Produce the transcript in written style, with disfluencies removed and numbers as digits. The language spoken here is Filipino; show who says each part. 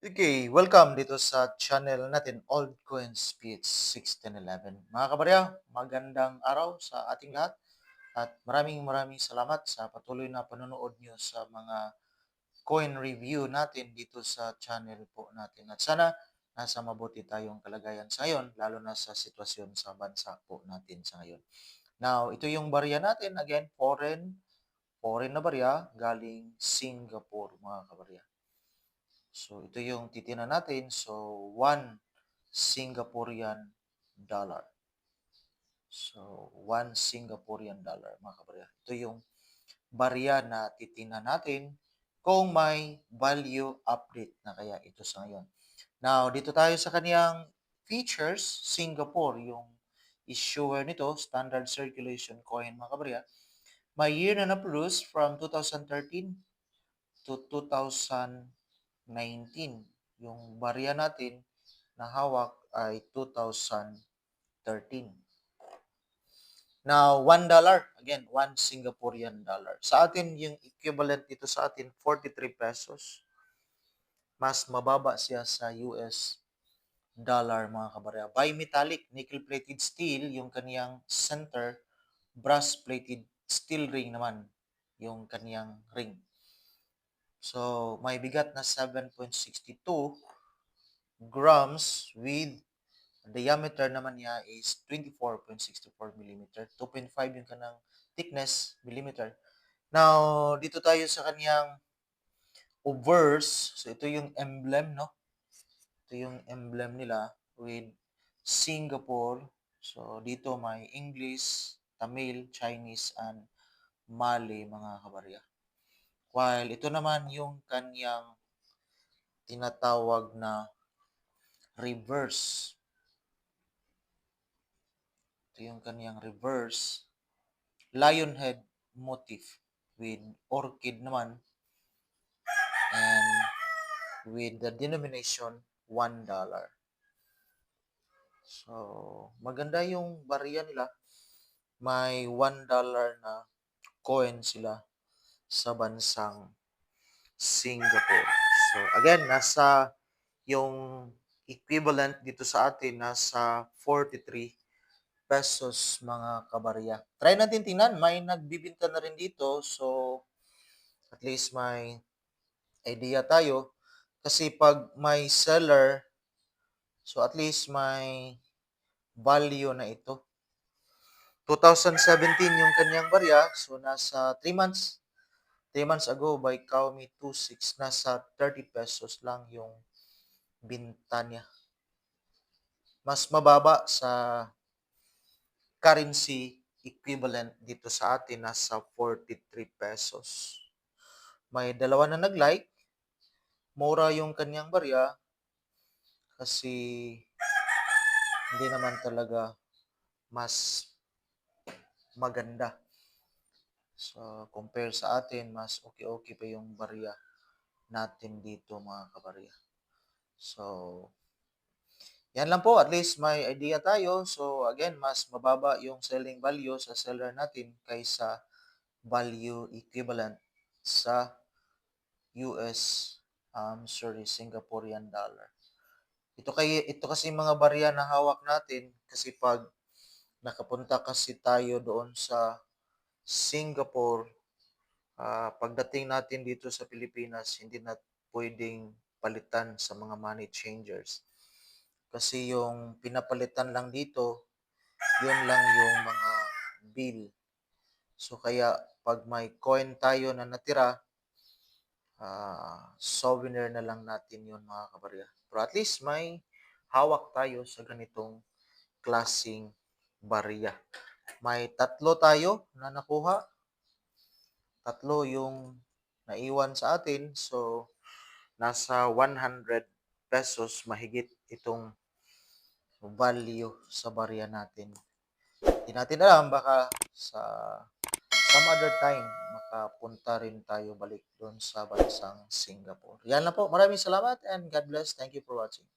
Speaker 1: Okay, welcome dito sa channel natin, Old Coins PH 1611. Mga kabarya, magandang araw sa ating lahat at maraming salamat sa patuloy na panonood nyo sa mga coin review natin dito sa channel po natin. At sana nasa mabuti tayong kalagayan sa ngayon, lalo na sa sitwasyon sa bansa po natin sa ngayon. Now, ito yung barya natin, again, foreign na barya galing Singapore, mga kabarya. So, ito yung titingnan natin. So, 1 Singaporean dollar. So, 1 Singaporean dollar, mga kabarya. Ito yung barya na titingnan natin kung may value update na kaya ito sa ngayon. Now, dito tayo sa kaniyang features, Singapore, yung issuer nito, standard circulation coin, mga kabarya. May year na na-produce from 2013 to 2019. Yung barya natin na hawak ay 2013. Now, $1, again, 1 Singaporean dollar. Sa atin, yung equivalent dito sa atin, 43 pesos. Mas mababa siya sa US dollar, mga kabarya. Bimetallic, nickel-plated steel, yung kaniyang center, brass-plated steel ring naman, yung kaniyang ring. So, may bigat na 7.62 grams with diameter naman niya is 24.64 millimeter. 2.5 yung kanang thickness, millimeter. Now, dito tayo sa kaniyang obverse. So, ito yung emblem, no? Ito yung emblem nila with Singapore. So, dito may English, Tamil, Chinese, and Mali, mga kabarya. While ito naman yung kaniyang tinatawag na reverse. Ito yung kaniyang reverse. Lion head motif with orchid naman and with the denomination $1. So, maganda yung barya nila. May $1 na coin sila sa bansang Singapore. So, again, nasa yung equivalent dito sa atin, nasa 43 pesos, mga kabarya. Try natin tingnan, may nagbibinta na rin dito. So, at least may idea tayo. Kasi pag may seller, so at least may value na ito. 2017 yung kanyang barya. So, nasa 3 months. 3 months ago, by Xiaomi 26, nasa 30 pesos lang yung binta niya. Mas mababa sa currency equivalent dito sa atin, nasa 43 pesos. May dalawa na nag-like. Mura yung kanyang barya kasi hindi naman talaga mas maganda. So, compare sa atin, mas okay pa yung barya natin dito, mga kabarya. So, yan lang po. At least may idea tayo. So, again, mas mababa yung selling value sa seller natin kaysa value equivalent sa US, Singaporean dollar. Ito kasi mga barya na hawak natin kasi pag nakapunta kasi tayo doon sa Singapore, pagdating natin dito sa Pilipinas, hindi na pwedeng palitan sa mga money changers. Kasi yung pinapalitan lang dito, yun lang yung mga bill. So kaya pag may coin tayo na natira, souvenir na lang natin yun, mga kabarya. Pero at least may hawak tayo sa ganitong klasing barya. May tatlo tayo na nakuha. Tatlo yung naiwan sa atin. So, nasa 100 pesos mahigit itong value sa barya natin. Hindi natin alam, baka sa some other time, makapunta rin tayo balik doon sa bansang Singapore. Yan lang po. Maraming salamat and God bless. Thank you for watching.